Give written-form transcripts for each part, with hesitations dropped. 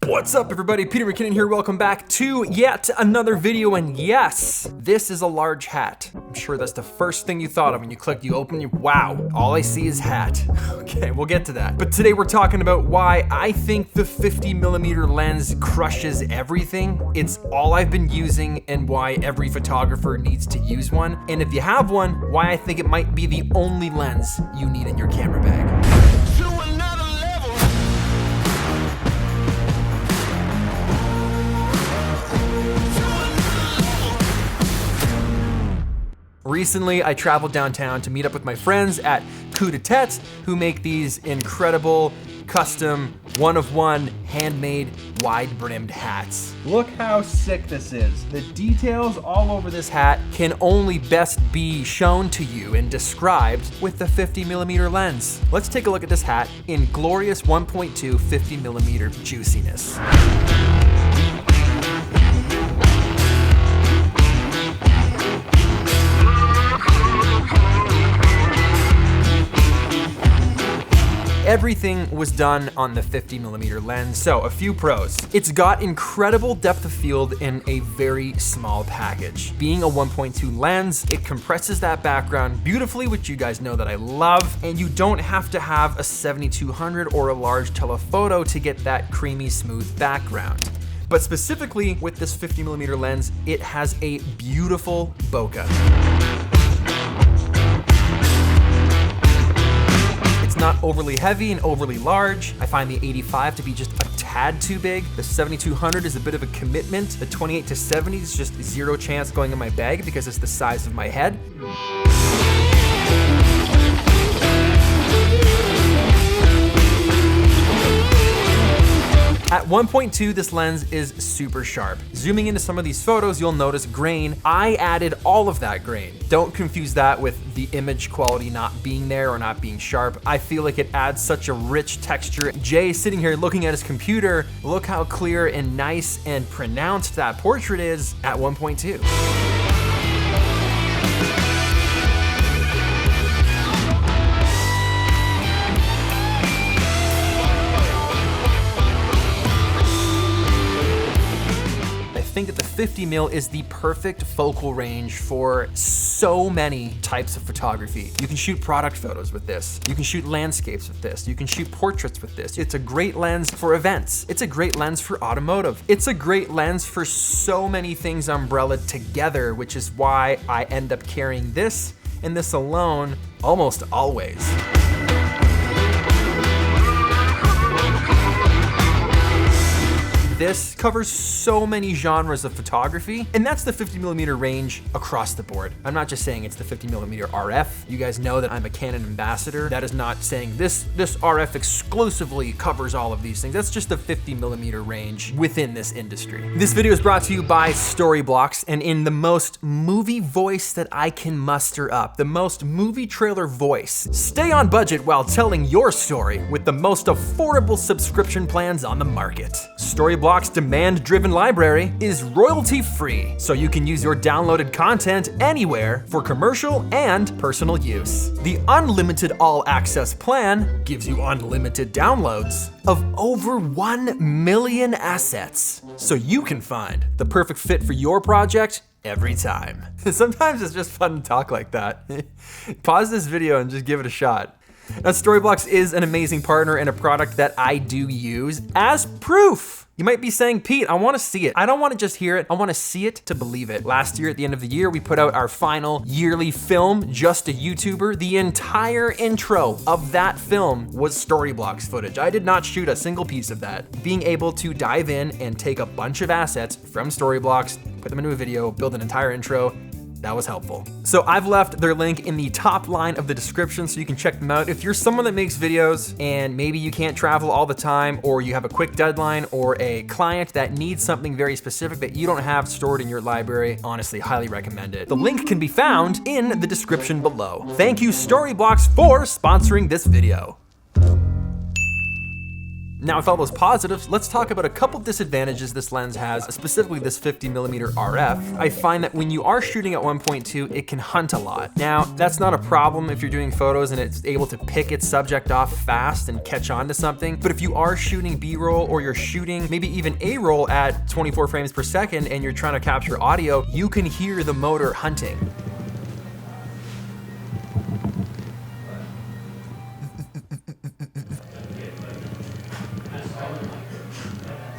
What's up everybody, Peter McKinnon here, welcome back to yet another video, and yes, this is a large hat. I'm sure that's the first thing you thought of when you clicked, you open, wow, all I see is hat. Okay, we'll get to that. But today we're talking about why I think the 50mm lens crushes everything. It's all I've been using and why every photographer needs to use one. And if you have one, why I think it might be the only lens you need in your camera bag. Recently, I traveled downtown to meet up with my friends at Coup de Tete, who make these incredible, custom, one-of-one, handmade, wide-brimmed hats. Look how sick this is. The details all over this hat can only best be shown to you and described with the 50mm lens. Let's take a look at this hat in glorious 1.2 50mm juiciness. Everything was done on the 50mm lens, so a few pros. It's got incredible depth of field in a very small package. Being a 1.2 lens, it compresses that background beautifully, which you guys know that I love, and you don't have to have a 7200 or a large telephoto to get that creamy, smooth background. But specifically with this 50mm lens, it has a beautiful bokeh. Not overly heavy and overly large. I find the 85 to be just a tad too big. The 7200 is a bit of a commitment. The 28 to 70 is just zero chance going in my bag because it's the size of my head. At 1.2, this lens is super sharp. Zooming into some of these photos, you'll notice grain. I added all of that grain. Don't confuse that with the image quality not being there or not being sharp. I feel like it adds such a rich texture. Jay sitting here looking at his computer, look how clear and nice and pronounced that portrait is at 1.2. I think that the 50mm is the perfect focal range for so many types of photography. You can shoot product photos with this. You can shoot landscapes with this. You can shoot portraits with this. It's a great lens for events. It's a great lens for automotive. It's a great lens for so many things umbrellaed together, which is why I end up carrying this and this alone almost always. This covers so many genres of photography, and that's the 50mm range across the board. I'm not just saying it's the 50mm RF. You guys know that I'm a Canon ambassador. That is not saying this RF exclusively covers all of these things. That's just the 50mm range within this industry. This video is brought to you by Storyblocks, and in the most movie voice that I can muster up, the most movie trailer voice. Stay on budget while telling your story with the most affordable subscription plans on the market. Storyblocks demand-driven library is royalty-free, so you can use your downloaded content anywhere for commercial and personal use. The unlimited all-access plan gives you unlimited downloads of over 1 million assets, so you can find the perfect fit for your project every time. Sometimes it's just fun to talk like that. Pause this video and just give it a shot. Now, Storyblocks is an amazing partner and a product that I do use as proof. You might be saying, Pete, I wanna see it. I don't wanna just hear it, I wanna see it to believe it. Last year at the end of the year, we put out our final yearly film, Just a YouTuber. The entire intro of that film was Storyblocks footage. I did not shoot a single piece of that. Being able to dive in and take a bunch of assets from Storyblocks, put them into a video, build an entire intro, that was helpful. So I've left their link in the top line of the description so you can check them out. If you're someone that makes videos and maybe you can't travel all the time, or you have a quick deadline, or a client that needs something very specific that you don't have stored in your library, honestly, highly recommend it. The link can be found in the description below. Thank you, Storyblocks, for sponsoring this video. Now with all those positives, let's talk about a couple disadvantages this lens has, specifically this 50mm RF. I find that when you are shooting at 1.2, it can hunt a lot. Now, that's not a problem if you're doing photos and it's able to pick its subject off fast and catch on to something. But if you are shooting B-roll or you're shooting maybe even A-roll at 24 frames per second and you're trying to capture audio, you can hear the motor hunting.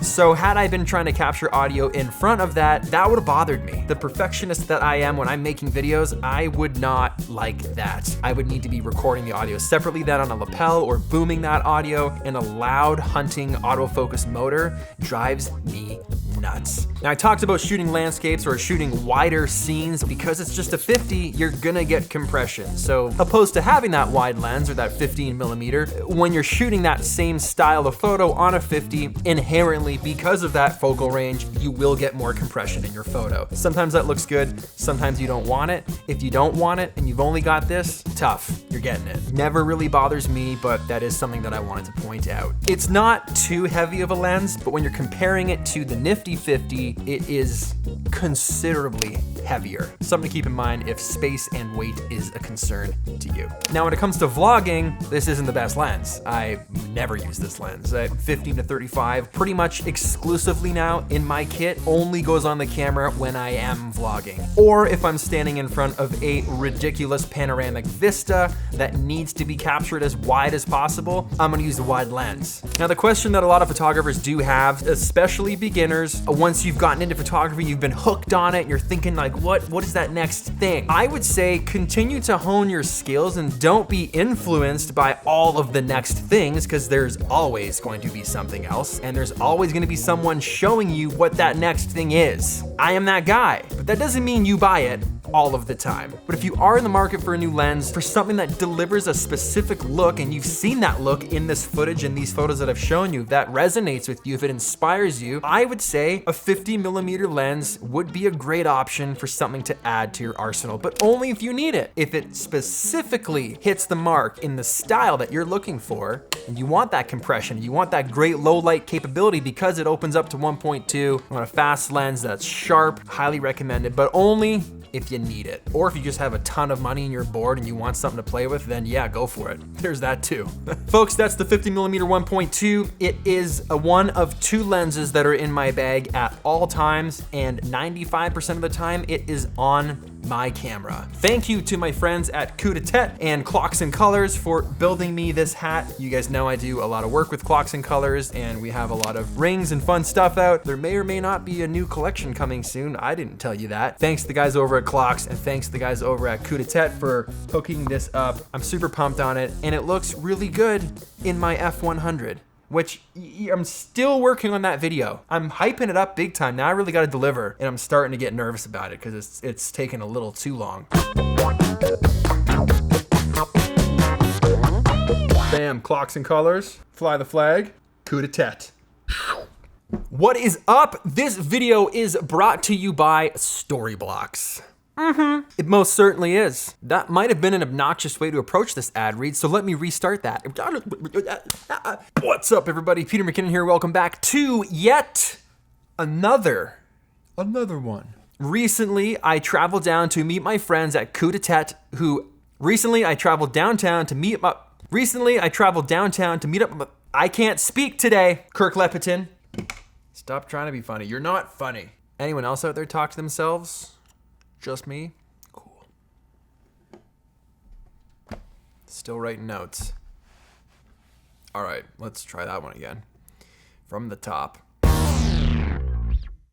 So had I been trying to capture audio in front of that, that would have bothered me. The perfectionist that I am when I'm making videos, I would not like that. I would need to be recording the audio separately, then on a lapel or booming that audio, and a loud hunting autofocus motor drives me nuts. Now I talked about shooting landscapes or shooting wider scenes. Because it's just a 50, you're gonna get compression. So opposed to having that wide lens or that 15mm, when you're shooting that same style of photo on a 50, inherently because of that focal range, you will get more compression in your photo. Sometimes that looks good, sometimes you don't want it. If you don't want it and you've only got this, tough, you're getting it. Never really bothers me, but that is something that I wanted to point out. It's not too heavy of a lens, but when you're comparing it to the nifty 50, it is considerably heavier. Something to keep in mind if space and weight is a concern to you. Now, when it comes to vlogging, this isn't the best lens. I never use this lens. 15 to 35, pretty much exclusively now in my kit, only goes on the camera when I am vlogging. Or if I'm standing in front of a ridiculous panoramic vista that needs to be captured as wide as possible, I'm gonna use the wide lens. Now, the question that a lot of photographers do have, especially beginners, once you've gotten into photography, you've been hooked on it, and you're thinking like, what is that next thing? I would say continue to hone your skills and don't be influenced by all of the next things, because there's always going to be something else, and there's always going to be someone showing you what that next thing is. I am that guy, but that doesn't mean you buy it all of the time. But if you are in the market for a new lens, for something that delivers a specific look, and you've seen that look in this footage and these photos that I've shown you, if that resonates with you, if it inspires you, I would say a 50mm lens would be a great option for something to add to your arsenal, but only if you need it. If it specifically hits the mark in the style that you're looking for, and you want that compression, you want that great low light capability because it opens up to 1.2 on a fast lens that's sharp, highly recommended, but only if you need it. Or if you just have a ton of money and you're bored and you want something to play with, then yeah, go for it. There's that too. Folks, that's the 50mm 1.2. It is one of two lenses that are in my bag at all times, and 95% of the time it is on my camera. Thank you to my friends at Coup de Tete and Clocks and Colors for building me this hat. You guys know I do a lot of work with Clocks and Colors, and we have a lot of rings and fun stuff out. There may or may not be a new collection coming soon. I didn't tell you that. Thanks to the guys over at Clocks, and thanks to the guys over at Coup de Tete for hooking this up. I'm super pumped on it, and it looks really good in my F100. Which I'm still working on that video. I'm hyping it up big time. Now I really got to deliver, and I'm starting to get nervous about it because it's taken a little too long. Bam, Clocks and Colors, fly the flag, Coup de Tete. What is up? This video is brought to you by Storyblocks. It most certainly is. That might have been an obnoxious way to approach this ad read, so let me restart that. What's up, everybody? Peter McKinnon here. Welcome back to yet another one. Recently, I traveled down to meet my friends at Coup de Tete, Recently, I traveled downtown to meet up. I can't speak today, Kirk Lepiton. Stop trying to be funny. You're not funny. Anyone else out there talk to themselves? Just me? Cool. Still writing notes. All right, let's try that one again. From the top.